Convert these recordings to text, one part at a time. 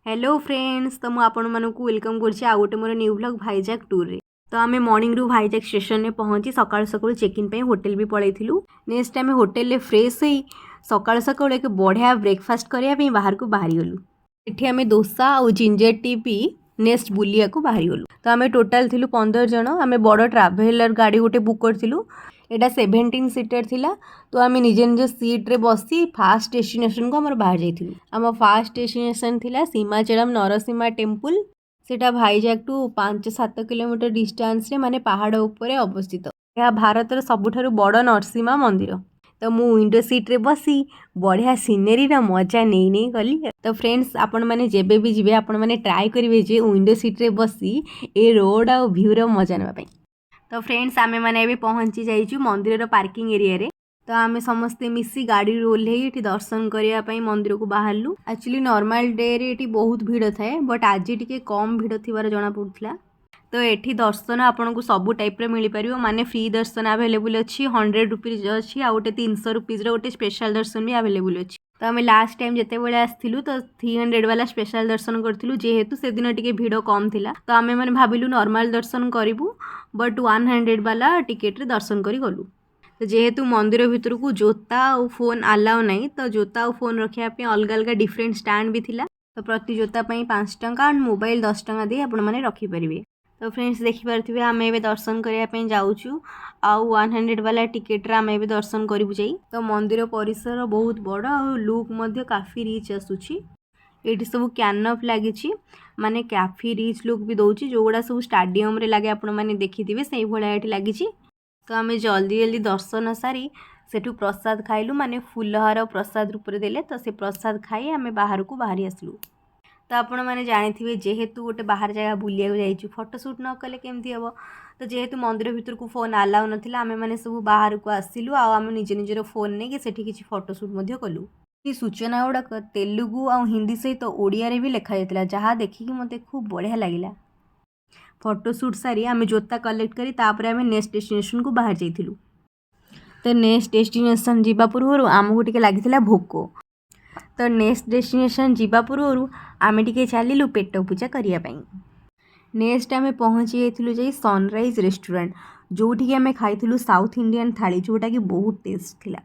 Hello friends, तो मुझे आपण मानक वेलकम कर गोटे मोर न्यू व्लॉग भाईजाग टूर रे। तो आम मॉर्निंग रू भाईजाग स्टेशन में पहुँची सकाल सकाल चेक इन पे होटल भी पलैलु। नेक्स्ट आम होटेल फ्रेश हो सकाल सकाल एक बढ़िया ब्रेकफास्ट करने बाहर को बाहरी गलु। एठी आम डोसा और जिंजर टी पी नेक्स्ट बुलिया को बाहरी गलु। तो आम टोटाल थिलु 15 जन। आम बड़ ट्राभेलर गाड़ी गोटे बुक करूँ। एटा 17 सीटर थिला। तो आम निजे निज सीट्रे बसी फास्ट डेस्टिनेशन को आम बाहर जाइलु। आम फास्ट डेस्टिनेशन थिला सीमाचलम नरसिंहा टेम्पल। सेटा भाईजाग टू 5-7 किलोमीटर डिस्टेंस रे माने पहाड़ उपरे अवस्थित। यह भारतर सबुठारु बड़ नरसिंहा मंदिर। तो मु विंडो सीट रे बसी बढ़िया सीनेरी रा मजा नहीं गली। तो फ्रेंड्स, आपण माने जेबे भी जिबे आपण माने ट्राई करिवे जे विंडो सीट रे बसी ए रोड आ व्यू रो मजा नेबा पई। तो फ्रेंड्स, आमे माने भी पहुंची जाइछु मंदिर पार्किंग एरिया रे। तो आमे समस्ते मिसी गाड़ी ओल्हे ये दर्शन करने मंदिर को बाहरलु। एक्चुअली नॉर्मल डे रे ये बहुत भीड़ थाए, बट आज टिके कम भीड़ थिबार जना पड़ुथला। तो एठी दर्शन आपन को सब टाइप रे मिल पारियो। माने फ्री दर्शन अवेलेबल अछि, 100 रुपीज अछि, आ गोटे 300 रुपीज रो गोटे स्पेशल दर्शन भी अवेलेबल अछि। तो आम लास्ट टाइम जिते बड़े आसलु तो 300 वाला स्पेशल दर्शन करूँ, जेहेतु से दिन टिके भिड़ कम थिला। तो आमे माने भाबिलु नॉर्मल दर्शन करूँ, बट 100 वाला टिकेट रे दर्शन करी गलु। तो जेहेतु मंदिर भितर को जोता और फोन अलाउ नहीं, तो जोता और फोन रखापी अलग अलग डिफरेंट स्टैंड भी थिला। तो प्रति जोता 5 टंका और मोबाइल 10 टंका दे आपण माने रखिपारे। तो फ्रेंड्स, देखिपे आम ए दर्शन करने जाऊँ आउ 100 वाला टिकेट रे आम ए दर्शन करूँ जाई। तो मंदिर परिसर बहुत बड़ और लुक मध्य काफी रिच आसुची। ये सब कैनअप लगी माने काफी रिच लुक भी दौर, जो गुड़ा सब स्टाडियम रे लगे आपण मैंने देखिथे से भाया ये लगी। तो आम जल्दी जल्दी दर्शन सारी सेठू प्रसाद खाइलु, माने फूलहार प्रसाद रूप देले। तो से प्रसाद खाई आम बाहर को बाहरी आसलु। तो आपण मैंने जानी जेहेतु गोटे बाहर जगह बुलिया जाइए फोटोशूट न कले केमती हम। तो जेहेतु मंदिर भितर को फोन अलाउ नाला आम मैंने सब बाहर को आसिलु। आम निज निजर फोन नहीं कि किसी फोटोशूट कलु। ये सूचना गुड़ाक तेलुगु और हिंदी सहित ओडिया रे भी लिखा जाता, जहाँ देखिकी मते खूब बढ़िया लगिला। फोटोशूट सारी आम जोता कलेक्ट करी तापर आम नेक्स्ट डेस्टिनेशन को बाहर जाइलु। तो नेक्स्ट डेस्टिनेशन जीवा पूर्व आमको टिके लगी भोक। तो नेक्स्ट डेस्टिनेशन जीवा पूर्व आम टिके चलिलु पेट पूजा करने। नेक्स्ट आम पहुँची जाइलु जाई सनराइज रेस्टोरेंट, जोठी आम खाइलु साउथ इंडियन थाली, जोटा कि बहुत टेस्ट थिला।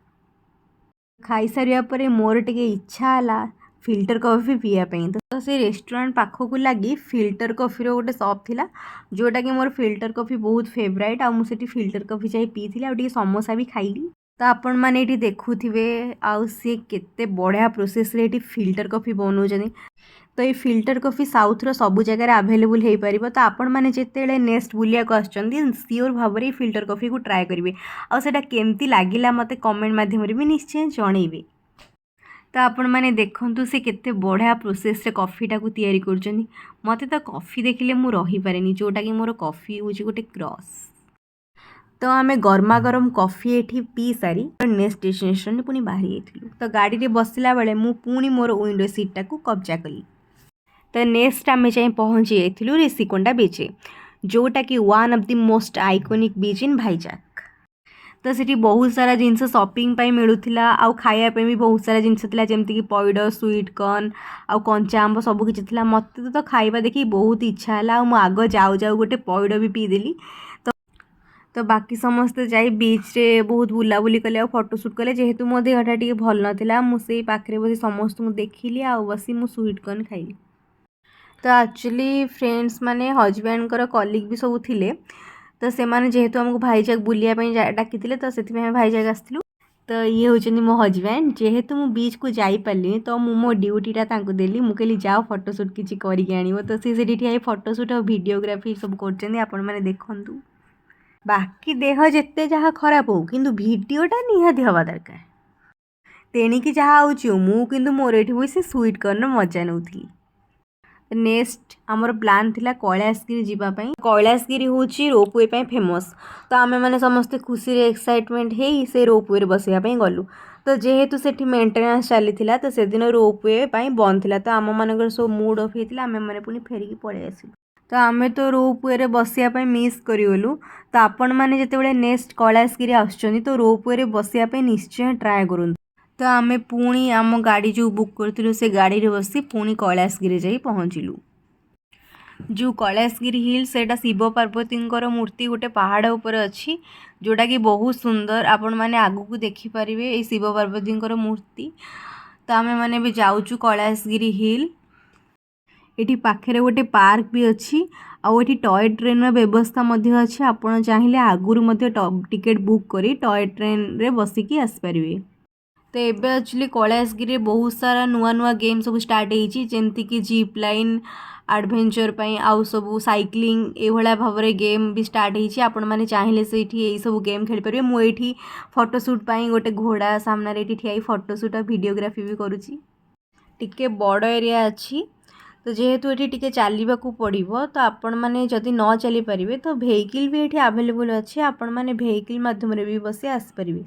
खाई सारिया परे मोर टिके इच्छा है फिल्टर कॉफी पीवाई। तो से रेस्टोरेंट पाखक लगी फिल्टर कॉफी गोटे शॉप थिला, जोटा कि मोर फिल्टर कॉफी बहुत फेवरेट। आ मुझे फिल्टर कॉफी जाई पीथी आ समोसा भी खाइली। तो आपण मैंने ये देखुवे आउ सी केते बढ़िया प्रोसेस रे ये फिल्टर कॉफी बनाऊँ। तो ये फिल्टर कॉफी साउथ रो सब जगह अवेलेबल हो पार। तो आपण मैंने जिते नेक्स्ट बुलिया को आसुचंदी सियोर भाव में फिल्टर कॉफी को ट्राए करेंगे। आटा केमती लगिला मत कमेंट माध्यम भी निश्चय जनइबे। तो आपण मैंने देखु से केते बढ़िया प्रोसेस रे कॉफीटा को तैयारी करछंदी। मते तो कॉफी देखिले मु रही पारेनी, जोटा कि मोर कॉफी हूँ गोटे क्रॉस। तो आम गर्मा गरम कॉफी एठी पी सारी नेक्स्ट डेस्टिनेशन पुणी बाहरी जाइलु। तो गाड़ी रे बसला बेले मु पुणी मोर विंडो सीटा को कब्जा कली। तो नेक्स्ट आम जाए पहुँची जाइलु ऋषिकोंडा बीच, जोटा कि one of the most iconic beach in Vizag. तो सीटी बहुत सारा जिनस शॉपिंग मिलूला, आउ खायापे भी बहुत सारा जिनस जमती कि पैड, स्वीट कॉर्न आउ कंचा आंब सब किसी। मत तो खाइबा देखी बहुत इच्छा है, आग जाऊ जाऊ गोटे पैड भी पीदेली। तो बाकी समस्ते जाई बीच रे बहुत बुलाबुली कले और फोटोशूट कले। जेहेतु मो देहटा टिके भल नाथिला, मुझे पाखे बसी समस्त देखिली आ बसी मु स्वीट कॉर्न खाइली। तो एक्चुअली फ्रेंड्स माने हजबैंड कलीग भी सब थिले। तो से माने जेहेतु हमको भाईजाग बुलिया डाकी तो से भाईजाग आसलु। तो ये होचंदी मो हजबैंड। जेहेतु मु बीच को जाई पारली, तो मु मो ड्यूटीटा तांको देली। मु कहली जाओ फोटोशूट किछि करिके आनिबो। तो से सेठी ठिया फोटोशूट और वीडियोग्राफी सब करचंदी, आपण माने देखंतु। बाकी देह जिते जहाँ खराब हो, किंतु वीडियोटा निहाती हवा दरकार। तेणिकी जहाँ आउची मु किंतु मोर एठी बसी स्वीट कॉर्न मजा नउथली। नेक्स्ट आमर प्लान थिला कैलाशगिरी जीवाई। कैलाशगिरी होची रोपवे पे फेमस। तो आमे माने समस्ते खुशी रे एक्साइटमेंट हे से रोपवे रे बसिया पे गलु। तो जेहेतु सेठी मेंटेनेंस चली थिला, तो से दिन रोपवे पे बंद थिला। तो आम मानकर सब मूड ऑफ हेतिला, आमे माने पुनी फेरिकी पळे आसिलु। तो आमे तो रोपवे रे बसिया पे मिस करिगलु। तो आपण माने जेतेबेले नेक्स्ट कैलाशगिरी आछुचंदी, तो रोपवे रे बसिया पे निश्चय ट्राए करूँ। तो आमे पुणी आम गाड़ी जो बुक करूँ से गाड़ी रे बसी पुणी कैलाशगिरी जाई पहुँचलु। जो कैलाशगिरी हिल सेटा शिव पार्वती मूर्ति गोटे पहाड़ उपर अच्छी जोटा कि बहुत सुंदर आपण मैंने आगु को देखिपारे ये शिव पार्वती मूर्ति। तो आमे मैंने भी जाऊँ कैलाशगिरी हिल। एठी पाखे गोटे पार्क भी अच्छी आउ एठी टॉय ट्रेन व्यवस्था मध्य अच्छी। आपण चाहिए आगुरी मध्य टिकेट बुक करी टॉय ट्रेन रे बसिकी आसपारे। तो एबे एक्चुअली कैलाशगिरी बहुत सारा नुआ नुआ गेम सब स्टार्ट होती जमती कि जीप लाइन एडवेंचर पाई आउ सब साइक्लिंग ए भाव में गेम भी स्टार्ट होती। आपण मैंने चाहिए से यही सब गेम खेल पारे। मुझे फोटोशूट पाई गोटे घोड़ा सामने ठिया फोटोशूट और वीडियोग्राफी भी करुँची। टिके बड़ एरिया अच्छी तो जेहेतु ये टिके चलने को पड़ो तो आपण मैंने जदि न चली पारे तो वेहिकल भी ये आवेलेबल अच्छे। आपण मैंने वेहिकल मध्यम भी बसी आसपारे।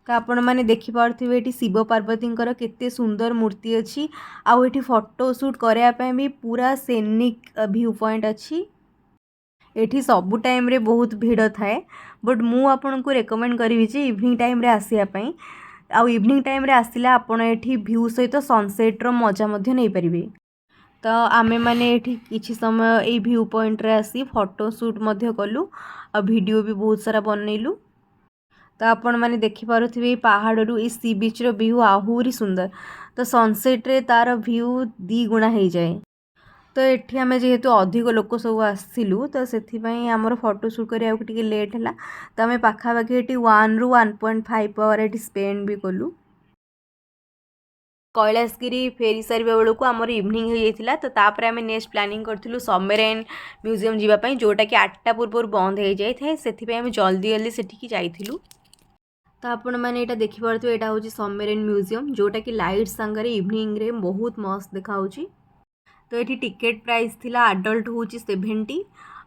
तो आपण मैंने देखिपे ये शिव पार्वती केते सुंदर मूर्ति अच्छी आउ ये फोटोशूट करने भी पूरा सेनिक व्यू पॉइंट अच्छी। एठी सबु टाइम रे बहुत भीड़ थाए बट मु आपन को रेकमेंड करी जे इवनिंग टाइम रे आसिया पई। आउ इवनिंग टाइम रे आसिला आपण एठी व्यू सहित सनसेट रो मजा मध्य नहीं परिबे। तो आमे माने एठी किछि समय ए व्यू पॉइंट रे आसी फोटोशूट मध्य कलु आ वीडियो भी बहुत सारा बनैलु। तो आपण मैंने देखिपे पहाड़ रू इस सी बीच रो व्यू आहुरी सुंदर। तो सनसेट रे तार व्यू 2 गुणा हो जाए। तो एठी आमे जेहेतु अधिक लोक सब आसिलु तो सेथिपई आमर फोटोशूट करिया टिके लेट है। तो आमे पाखापाखि एठी 1 रू 1.5 आवर एठी स्पेंड भी कलु। कैलाशगिरी फेरी सारा बेलू आमर इवनिंग हो जाता। तो तापर आमे नेक्स्ट प्लानिंग करथिलु सबमरीन म्यूजियम जीवाई जोटा कि 8टा पूर्व बंद हो जाए से आमे जल्दी जल्दी सेठिकी जाइथिलु। तो आपण मैंने यहाँ देखिपे यहाँ हूँ सबमरीन म्यूजियम जोटा कि लाइट सांगे इवनिंग रे बहुत मस्त देखा। तो ये टिकेट प्राइस थिला एडल्ट हूँ 70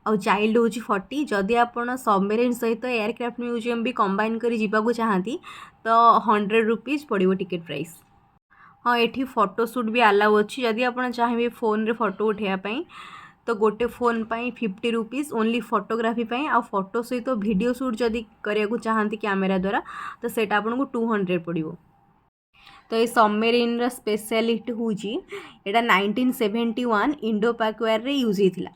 और चाइल्ड हूँ 40। जदि आप सबमरीन सहित एयरक्राफ्ट म्यूजियम भी कंबाइन कर जावाक चाहती तो 100 रुपीज़ पड़ो टिकेट प्राइस। हाँ ये फोटोशूट भी अलाउ अच्छी जदि आप चाहिए फोन रे फोटो उठाइवाई तो गोटे फोन पाई 50 रुपीज़ ओनली फोटोग्राफी पाई। आ फोटो सहित वीडियो शूट जदि करने चाहती कैमेरा द्वारा तो सेटा आपको 200 पड़ो। तो ये सबमरीन स्पेशलिटी हूँ यहाँ 1971 इंडो पैकवेयर रे यूज होता।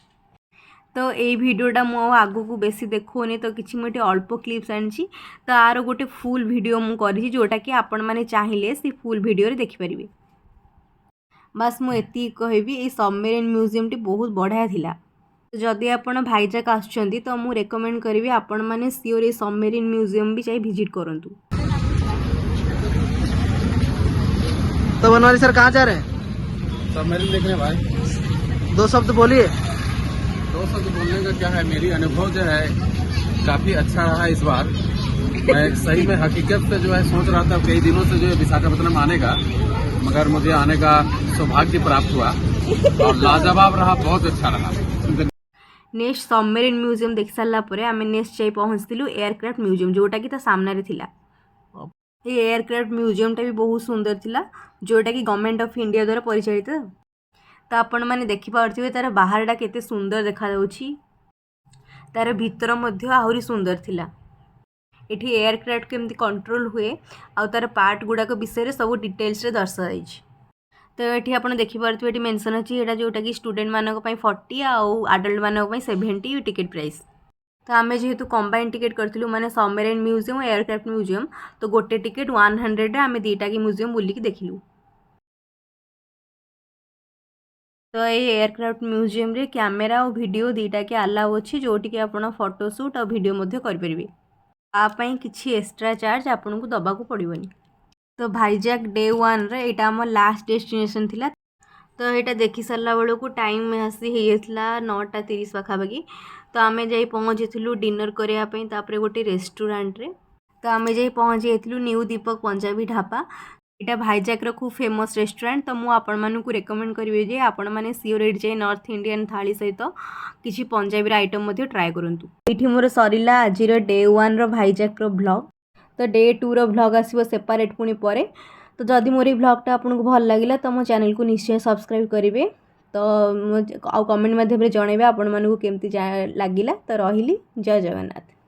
तो ये वीडियोटा मु आगु को बेसी देखोनी तो किसी मुझे अल्प क्लिप्स आनी तो आर गोटे फुल वीडियो मुझे जोटा कि आपण मैंने चाहिए सी फुल वीडियो देखिपारे। बस मुझे कहबी ये सबमरीन म्यूजियम टी बहुत बढ़िया थिला। जदि आपण भाईजाक आसुचंदी तो मु रेकमेंड करी आपण मैंने सियोर ये सबमरीन म्यूजियम भी जाई विजिट करंतु। तो बनवारी सर कहाँ जा रहे हैं? सबमरीन देखने भाई। 2 शब्द बोलिए। 2 शब्द बोलने का क्या है, मेरी अनुभव जो है काफी अच्छा रहा इस बार। मैं सही में हकीकत से जो है सोच रहा था कई दिनों से जो है विशाखापट्टनम आने का, मगर मुझे आने का सौभाग्य प्राप्त हुआ और लाजवाब रहा, बहुत अच्छा रहा। नेक्स्ट सबमरीन म्यूजियम देख सारा पर आम नेक्स्ट जाई पहुँचलु एयरक्राफ्ट म्यूजियम जोटा कि सामने थिला। ये एयरक्राफ्ट म्यूजियमटा भी बहुत सुंदर थिला जोटा कि गवर्नमेंट ऑफ इंडिया द्वारा परिचालित। तो आपण मैंने देखिपे तार बाहरटा केते सुंदर देखा जाउछि, तार भीतर मध्य आहुरी सुंदर थिला। एठी एयरक्राफ्ट केमती कंट्रोल हुए आ तार पार्ट गुड़ाक विषय सब डिटेल्स रे दर्शाई। तो ये आप देखिपे ये मेंशन अच्छी यहाँ जोटा कि स्टूडेंट मानक 40 आउ आडल्ट मानक 70 टिकेट प्राइस। तो आम जेहेतु कंबाइन टिकेट करूँ मैंने सबमरीन म्यूजियम और एयरक्राफ्ट म्यूजियम तो गोटे टिकेट 100 आम 2टा की म्यूजियम बुलिकी देखिलु। तो ये एयरक्राफ्ट म्यूजियम रे कैमेरा और वीडियो 2टा के अलाउ अच्छी जोटि आप फोटोशूट और वीडियो मध्य करेंगे। आपई किसी एक्स्ट्रा चार्ज आपन को दबा को पड़ोनी। तो भाईजाक डे 1 रे एटा आम लास्ट डेस्टिनेशन थिला। तो यहाँ देखी सारा बेलू को टाइम आसी होता 9:30 पाखापाखि। तो आम जा पहुँचीलु डिनर करने तापर गोटे रेस्टोरेंट रे। तो आम जा पहुँची न्यू दीपक पंजाबी ढाबा। यहाँ भाईजाक रो खूब फेमस रेस्टोरेंट। तो मुझे आपण मानू रेकमेंड करी जे आपण मैंने सियोर एट जाए नॉर्थ इंडियन थाली सहित किसी पंजाबी आइटम ट्राए करूँ। ये मोर सरला आज डे 1 रो भाईजाक रो ब्लॉग। तो डे 2 रो ब्लॉग आसो सेपारेट पुणी परे। तो जदि मोर ब्लॉगटा आपको भल लगे तो मो चैनल को निश्चय सब्सक्राइब करेंगे। तो आउ कमेंट माध्यम जनइबे आपण मानू केमती लगिला। तो रही जय जगन्नाथ।